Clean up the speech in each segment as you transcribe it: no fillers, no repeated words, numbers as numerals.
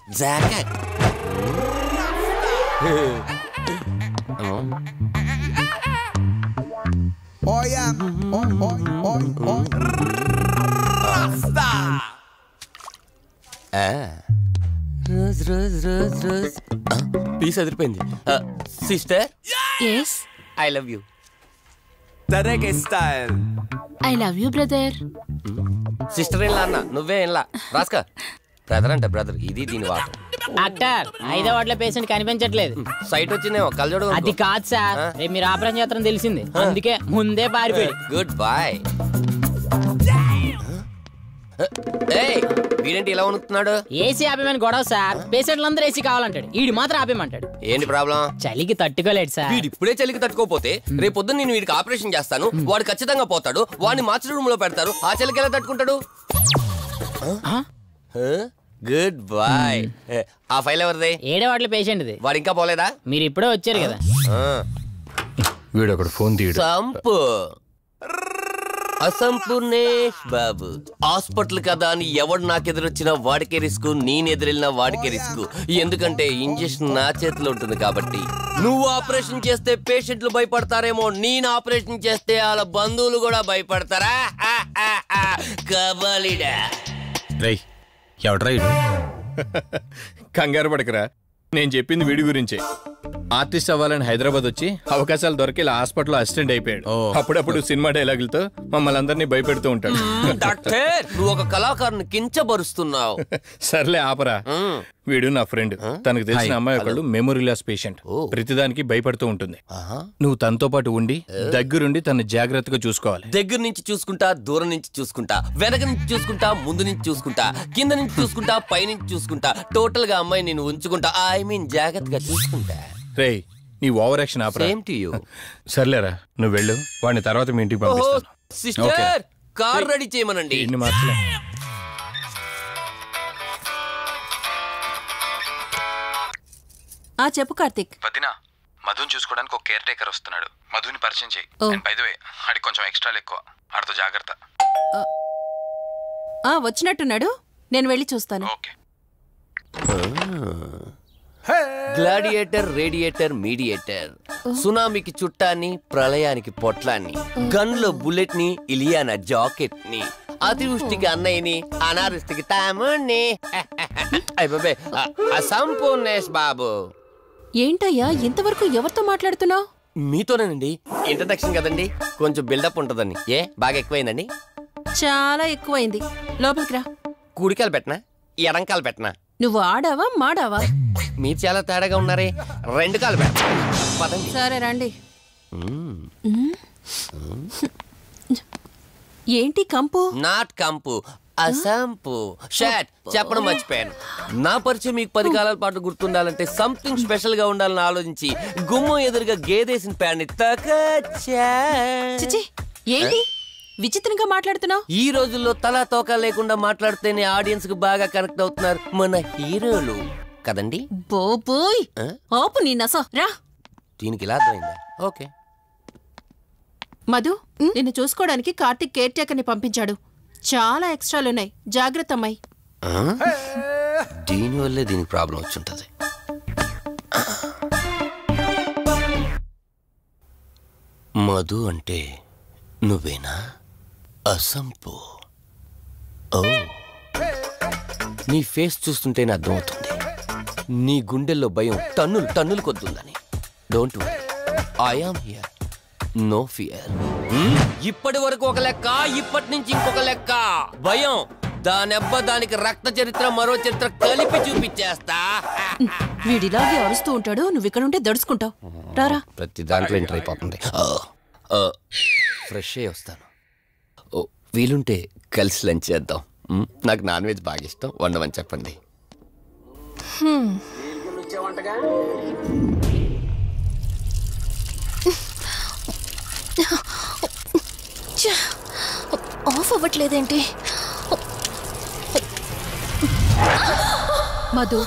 Jacket. Rose rose rose rose. Piece అదిరిపోయింది. Sister, I love you. తరేకే style. I love you brother. Sister ఏం అన్న, నువ్వే ఏం రాస్కా. బ్రదర్ అంటే బ్రదర్, ఇది దీని వాట. డాక్టర్ 5వ వార్డులో పేషెంట్ కనిపించట్లేదు. సైట్ వచ్చిందేమో, కళ్ళజోడు. అది కాదు సార్, రేపు మీరు ఆపరేషన్ చేస్తారని తెలిసింది, అందుకే ముందే పారిపోయి. Good boy. వీడేంటి ఇలా ఉనుకుతున్నాడు? ఏసీ ఆపేమని గొడవ సార్. పేషెంట్లు అందరూ ఏసీ కావాలంటాడు, ఈడు మాత్రం ఆపేమంటాడు. ఏంటి ప్రాబ్లం? చలికి తట్టుకోలేడు సార్. వీడు ఇప్పుడే చలికి తట్టుకోపోతే రేపు పొద్దున్న నేను వీడికి ఆపరేషన్ చేస్తాను, వాడు ఖచ్చితంగా పోతాడు, వాడిని మార్చి రూమ్ లో పెడతారు. ఆ చలికి ఎలా తట్టుకుంటాడు? Good boy. ఆ ఫైల్ ఎవరిది? 7వ వార్డులో పేషెంట్ది. వాడు ఇంకా పోలేదా? మీరు ఇప్పుడే వచ్చారు కదా. వీడు ఒకడు ఫోన్ తీయడు. సంపు అసంపూర్ణేష్ బాబు. హాస్పిటల్ కదా అని ఎవడు నాకెదురొచ్చినా వాడికే రిస్క్, నేను ఎదురెళ్ళినా వాడికే రిస్క్. ఎందుకంటే ఇంజెక్షన్ నా చేతిలో ఉంటుంది కాబట్టి. నువ్వు ఆపరేషన్ చేస్తే పేషెంట్లు భయపడతారేమో, నేను ఆపరేషన్ చేస్తే వాళ్ళ బంధువులు కూడా భయపడతారా? కబాలిడా. రై ఎవడ్రా ఇడు? కంగారు పడకరా, నేను చెప్పింది వీడి గురించే. ఆర్టిస్ట్ అవ్వాలని హైదరాబాద్ వచ్చి అవకాశాలు దొరికి ఇలా హాస్పిటల్లో అసిస్టెంట్ అయిపోయాడు. అప్పుడప్పుడు సినిమా డైలాగులతో మమ్మల్ని అందరినీ భయపెడుతూ ఉంటాడు. డాక్టర్, నువ్వు ఒక కళాకారుని కించబరుస్తున్నావు. సర్లే ఆపరా. వీడు నా ఫ్రెండ్. తనకు తెలిసిన అమ్మాయి ఒకళ్ళు మెమరీ లాస్ పేషెంట్. ప్రతిదానికి భయపడుతూ ఉంటుంది. నువ్వు తనతో పాటు ఉండి దగ్గరుండి తను జాగ్రత్తగా చూసుకోవాలి. దగ్గర నుంచి చూసుకుంటా, దూరం నుంచి చూసుకుంటా, వెనక నుంచి చూసుకుంటా, ముందు నుంచి చూసుకుంటా, కింద నుంచి చూసుకుంటా, పై నుంచి చూసుకుంటా, టోటల్ గా అమ్మాయి నేను ఉంచుకుంటా. ఐ మీన్ జాగ్రత్తగా చూసుకుంటా. రేయ్, నీ over action opera. Same to you. సర్లేరా, నువ్వు వెళ్ళు. వాడిని తర్వాత మీ ఇంటికి పంపిస్తాను. సిస్టర్, కార్ రెడీ చేయమనండి. ఇన్ని మార్చలే. చెప్పు కార్తిక్. వదినా, మధుని చూసుకోవడానికి ఒక కేర్ టేకర్ వస్తున్నాడు. మధుని పరిచయం చేయి. బై ది వే, ఆడికి కొంచెం ఎక్స్ట్రాలు ఎక్కువ, ఆడితో జాగ్రత్త. వచ్చినట్టున్నాడు, నేను వెళ్ళి చూస్తాను. ఓకే. Gladiator, radiator, mediator. సునామీకి చుట్టాన్ని, ప్రళయానికి పొట్లాన్ని, గన్లో బుల్లెట్ ని, ఇలియానా జాకెట్ ని, అతివృష్టికి అన్నయ్యని, అనావృష్టికి తమ్ముణ్ణి. అసంపూర్ణేష్ బాబు. ఏంటయ్యా ఇంతవరకు ఎవరితో మాట్లాడుతున్నావు? మీతోనేనండి. ఇంట్రడక్షన్ కదండి, కొంచెం బిల్డప్ ఉంటదని. బాగా ఎక్కువైందండి? చాలా ఎక్కువైంది. లోపలికి రా. కుడికాలు పెట్టనా, ఎడంకాలు పెట్టనా? నువ్వు ఆడావా మాడావా? మీరు చాలా తేడాగా ఉన్నారే. 2 కాలు పెట్ట. సరే రండి. ఏంటి కంపు? నాట్ కంపు, అసంపు. షాట్ చెప్పడం మర్చిపోయాను. నా పరిచయం మీకు 10 కాలాల పాటు గుర్తుండాలంటే సంథింగ్ స్పెషల్ గా ఉండాలని ఆలోచించి గుమ్మం ఎదురుగా గేదేసిన ప్యాడ్ని తకచ్చా. ఏంటి విచిత్రంగా మాట్లాడుతున్నావు? ఈ రోజుల్లో తలా తోక లేకుండా మాట్లాడితేనే ఆడియన్స్ కు బాగా కనెక్ట్ అవుతున్నారు మన హీరోలు కదండి. బోబోయ్, ఆపు నీ నస. రా. దీనికి ఇలా అర్థమైందా? ఓకే. మధు, నిన్ను చూసుకోవడానికి కార్తిక్ కేర్ టేకర్ ని పంపించాడు. చాలా ఎక్స్ట్రాలున్నాయి, జాగ్రత్త అమ్మాయి. దీనివల్లే దీనికి ప్రాబ్లం వచ్చుంటది. మధు అంటే నువ్వేనా? అసంపు. ఓ, నీ ఫేస్ చూస్తుంటేనే అర్థమవుతుంది నీ గుండెల్లో భయం టన్నులు టన్నులు కొద్దుందని. Don't worry, I am here, no fear. ఇప్పటి వరకు ఒక లెక్క, ఇప్పటి నుంచి ఇంకొక లెక్క. భయం దానెబ్బ, దానికి రక్త చరిత్ర, మరో చరిత్ర కలిపి చూపించేస్తా. వీడిలాగే అరుస్తూ ఉంటాడు, నువ్వు ఇక్కడ ఉంటే దడుచుకుంటావు. రారా. ప్రతి దాంట్లో ఎంటర్ అయిపోతుంది. ఫ్రెష్ అయ్యి వస్తాను. వీలుంటే కలిసి లంచ్ చేద్దాం. నాకు నాన్ వెజ్ బాగా ఇష్టం, వండమని చెప్పండి. ఆఫ్ అవ్వట్లేదేంటి? మధు,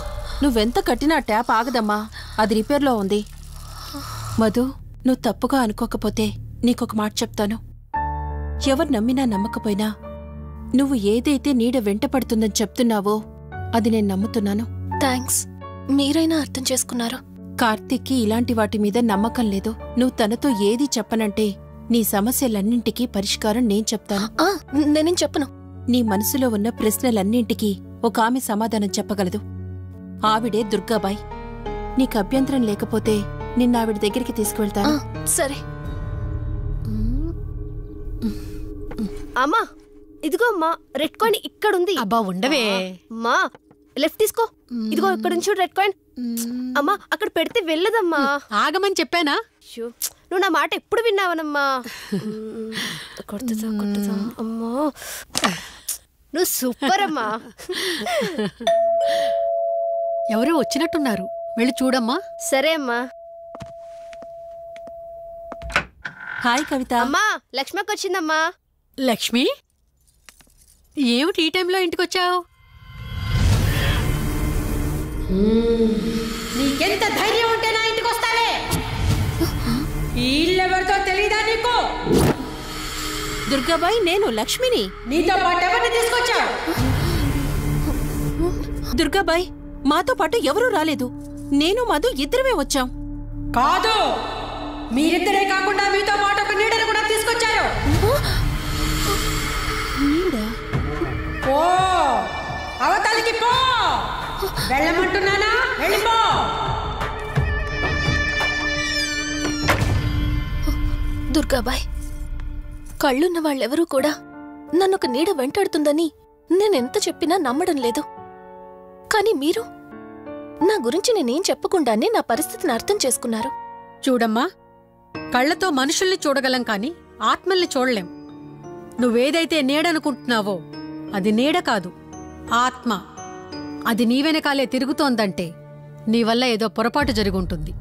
నువ్వెంత కట్టినా ట్యాప్ ఆగదమ్మా, అది రిపేర్లో ఉంది. మధు, నువ్వు తప్పుగా అనుకోకపోతే నీకొక మాట చెప్తాను. ఎవరు నమ్మినా నమ్మకపోయినా నువ్వు ఏదైతే నీడ వెంట పడుతుందని చెప్తున్నావో అది నేను నమ్ముతున్నాను. థ్యాంక్స్, మీరైనా అర్థం చేసుకున్నారు. కార్తీక్కి ఇలాంటి వాటి మీద నమ్మకం లేదు. నువ్వు తనతో ఏది చెప్పనంటే నీ సమస్యలన్నింటికీ పరిష్కారం నేను చెప్తాను. నేనేం చెప్పను. నీ మనసులో ఉన్న ప్రశ్నలన్నింటికీ ఒక ఆమె సమాధానం చెప్పగలదు. ఆవిడే దుర్గాబాయ్. నీకు అభ్యంతరం లేకపోతే నిన్నావిడ దగ్గరికి తీసుకువెళ్తాను. సరే. అమ్మా, ఇదిగో అమ్మా, రెడ్ కాయిన్ ఇక్కడుంది. అబ్బా ఉండవే. అమ్మా, లెఫ్ట్ తీసుకో. ఇదిగో ఇక్కడ నుంచి రెడ్ కాయిన్. అమ్మా, అక్కడ పెడితే వెళ్ళదమ్మా. ఆగమని చెప్పానా? నువ్వు నా మాట ఎప్పుడు విన్నావనమ్మా. కొడుతుందా అమ్మా, నువ్వు సూపర్ అమ్మా. ఎవరో వచ్చినట్టున్నారు, వెళ్ళి చూడమ్మా. సరే అమ్మా. హాయ్ కవిత. అమ్మా, లక్ష్మకి వచ్చిందమ్మా. లక్ష్మి, ఏమిటి ఈ టైంలో ఇంటికొచ్చావు? నీకెంత ధైర్యం ఉంటే నా ఇంటికి వస్తావే? ఇల్లెవరితో తెలీదా నీకు? దుర్గాబాయ్, నేను లక్ష్మిని. నీతో పాటు ఎవరిని తీసుకొచ్చావు? దుర్గాబాయ్, మాతో పాటు ఎవరూ రాలేదు. నేను మధు ఇద్దరమే వచ్చాం. కాదు, మీరిద్దరే కాకుండా మీతో పాటు ఒక నీడను కూడా తీసుకొచ్చారు. ఓ, అవతలికి పో. వెళ్ళమంటున్నానా? వెళ్ళిపో. దుర్గాబాయ్, కళ్ళున్న వాళ్ళెవరూ కూడా నన్నొక నీడ వెంటాడుతుందని నేనెంత చెప్పినా నమ్మడం లేదు. కానీ మీరు నా గురించి నేనేం చెప్పకుండానే నా పరిస్థితిని అర్థం చేసుకున్నారు. చూడమ్మా, కళ్ళతో మనుషుల్ని చూడగలం కాని ఆత్మల్ని చూడలేం. నువ్వేదైతే నీడనుకుంటున్నావో అది నీడ కాదు, ఆత్మ. అది నీ వెనకాలే తిరుగుతోందంటే నీ వల్ల ఏదో పొరపాటు జరుగుంటుంది.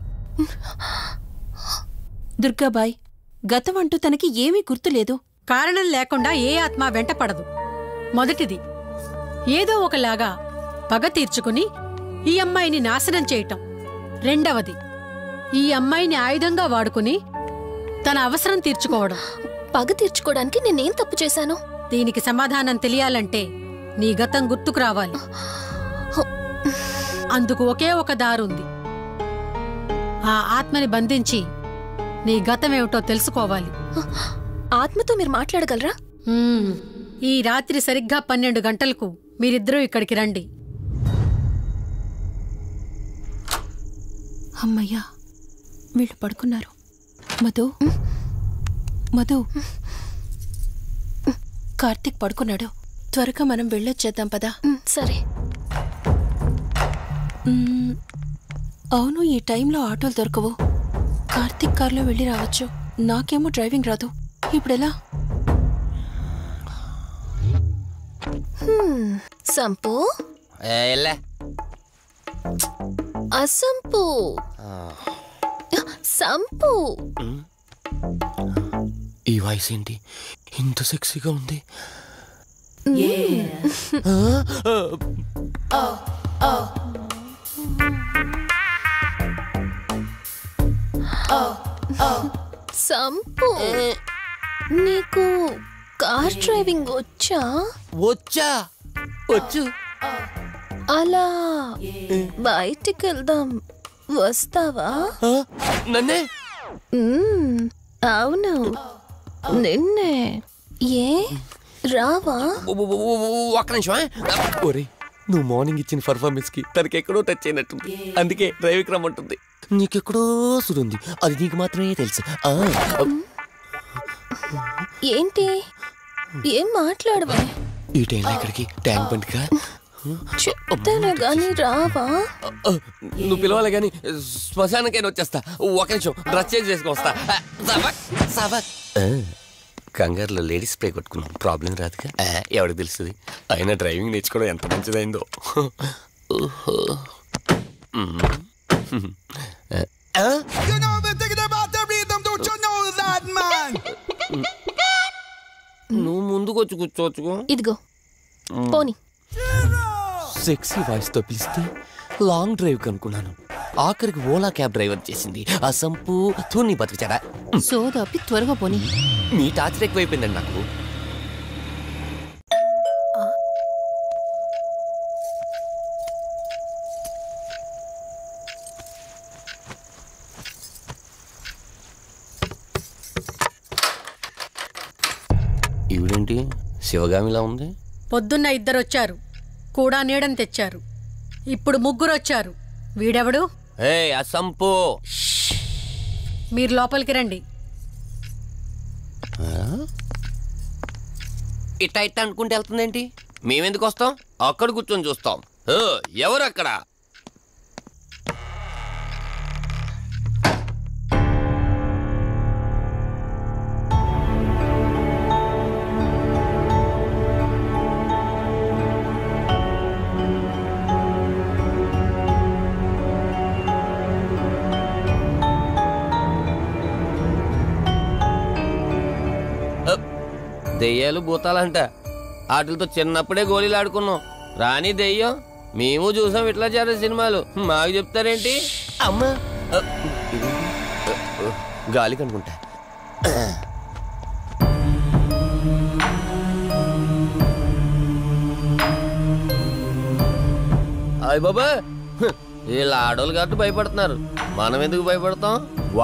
దుర్గాబాయ్, గతం అంటూ తనకి ఏమీ గుర్తులేదు. కారణం లేకుండా ఏ ఆత్మ వెంటపడదు. మొదటిది, ఏదో ఒకలాగా పగ తీర్చుకుని ఈ అమ్మాయిని నాశనం చేయటం. రెండవది, ఈ అమ్మాయిని ఆయుధంగా వాడుకుని తన అవసరం తీర్చుకోవడం. పగ తీర్చుకోవడానికి నేనేం తప్పు చేశాను? దీనికి సమాధానం తెలియాలంటే నీ గతం గుర్తుకు రావాలి. అందుకు ఒకే ఒక దారుంది. ఆ ఆత్మని బంధించి నీ గతమేమిటో తెలుసుకోవాలి. ఆత్మతో మీరు మాట్లాడగలరా? ఈ రాత్రి సరిగ్గా 12 గంటలకు మీరిద్దరూ ఇక్కడికి రండి. అమ్మయ్యా, వీళ్ళు పడుకున్నారు. మధు, మధు, కార్తీక్ పడుకున్నాడు. త్వరగా మనం వెళ్ళొచ్చేద్దాం పదా. సరే. అవును, ఈ టైంలో ఆటోలు దొరకవు. కార్తీక్ కార్లో వెళ్ళి రావచ్చు. నాకేమో డ్రైవింగ్ రాదు. ఇప్పుడెలా? సంపు, అసంపు, సంపు. ఈ వాయిస్ ఏంటి ఇంత సెక్సీగా ఉంది? సంపు, నీకు కార్ డ్రైవింగ్ వచ్చా? వచ్చా, వచ్చు. అలా బయటికి వెళ్దాం, వస్తావా? నన్నే? అవును, నిన్నే. ఏ రావా? ఒక్క నిమిషం. ఒరే, నువ్వు మార్నింగ్ ఇచ్చిన పర్ఫార్మెన్స్ కి తనకి ఎక్కడో టచ్ అయినట్టుంది. అందుకే డ్రైవింగ్ రమ్మంటుంది. నీకెక్కడో సుడుంది, అది నీకు మాత్రమే తెలుసు. ఏంటి, ఏం మాట్లాడవా? ఈ టైంలో ఇక్కడికి ట్యాంక్ బండ్కా? చెప్తాను గాని రావా? నువ్వు పిలవాలి గాని శ్మశానకైనా వచ్చేస్తా. ఒక నిమిషం డ్రెస్ చేంజ్ చేసుకుని వస్తా. కంగారులో లేడీస్ స్ప్రే కొట్టుకున్నాం, ప్రాబ్లం రాదుగా. ఎవరికి తెలుస్తుంది? అయినా డ్రైవింగ్ నేర్చుకోవడం ఎంత మంచిదైందో. నువ్వు ముందుకు వచ్చి కూర్చోవచ్చుకో. ఇదిగో పోనీ. సెక్సీ వాయిస్ తో పిలిస్తే లాంగ్ డ్రైవ్ కనుక్కున్నాను. ఆఖరికి ఓలా క్యాబ్ డ్రైవర్ చేసింది ఆ సంపు. తూని బతికిచాడా? సోదాపి త్వరగా పోనీ. మీ టార్చర్ ఎక్కువైపోయిందండి నాకు. ఈవిడేంటి శివగామిలా ఉంది? పొద్దున్న 2 వచ్చారు, కూడా నీడని తెచ్చారు. ఇప్పుడు 3 వచ్చారు. వీడెవడు? ఏ అసంపు, మీరు లోపలికి రండి. ఇట్ట ఇట్ట అనుకుంటే వెళ్తుందేంటి? మేమెందుకు వస్తాం? అక్కడ కూర్చొని చూస్తాం. ఎవరు అక్కడ? దెయ్యాలు భూతాలంట. వాటితో చిన్నప్పుడే గోళీలు ఆడుకున్నాం. రాని దెయ్యం మేము చూసాం ఇట్లా చేరే సినిమాలు. మాకు చెప్తారేంటి? అమ్మా గాలి కనుకుంటా. అయ్య బాబా, వీళ్ళ ఆడోళ్ళు కాబట్టి భయపడుతున్నారు. మనం ఎందుకు భయపడతాం?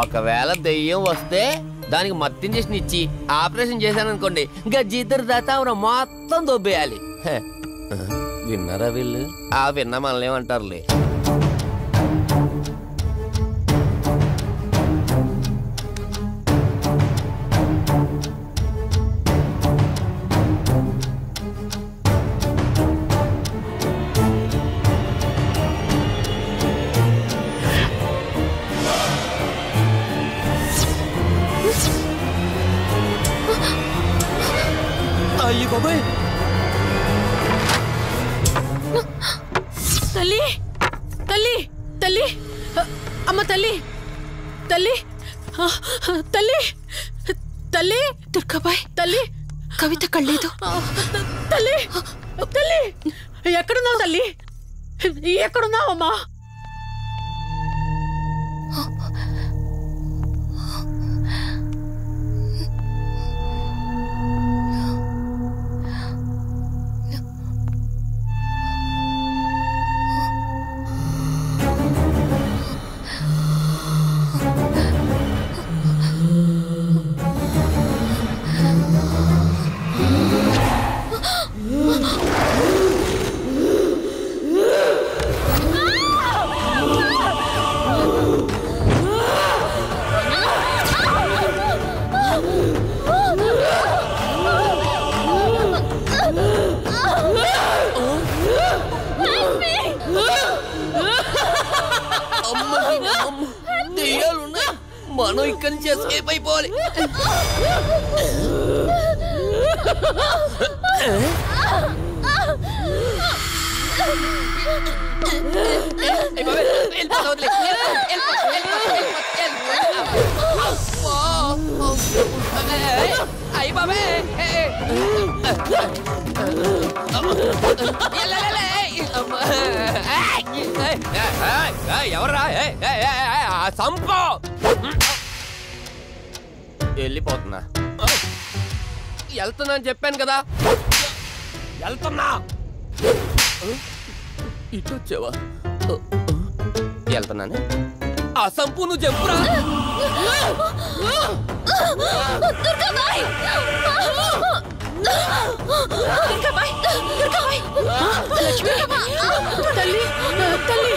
ఒకవేళ దెయ్యం వస్తే దానికి మత్తు ఇంజెక్షన్ ఇచ్చి ఆపరేషన్ చేశాననుకోండి, ఇంకా జీతరు దాతావరం మొత్తం దొబ్బేయాలి. విన్నారా వీళ్ళు? విన్నా మనల్ని ఏమంటారులే. అయ్యి బాబాయ్, తల్లి తల్లి తల్లి, అమ్మ తల్లి తల్లి తల్లి తల్లి, దుర్గాబాయ్ తల్లి కవిత కళ్ళేదు. తల్లి తల్లి, ఎక్కడున్నావు తల్లి? ఎక్కడున్నావు అమ్మా? దెయ్యాలున్నాయి, మనం ఇక్కడి నుంచి ఎస్కేప్ అయిపోవాలి. ఎవర్రా? సంపో వెళ్ళిపోతున్నా. వెళ్తున్నా అని చెప్పాను కదా, వెళ్తున్నా. ఇటు వచ్చావా? వెళ్తున్నాను. ఆ సంపు నువ్వు చెప్పురా. తల్లి తల్లి,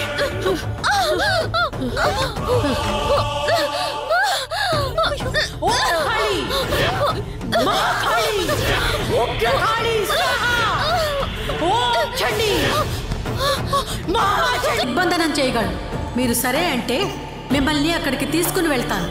బంధనం చేయగలరు. మీరు సరే అంటే మిమ్మల్ని అక్కడికి తీసుకుని వెళ్తాను.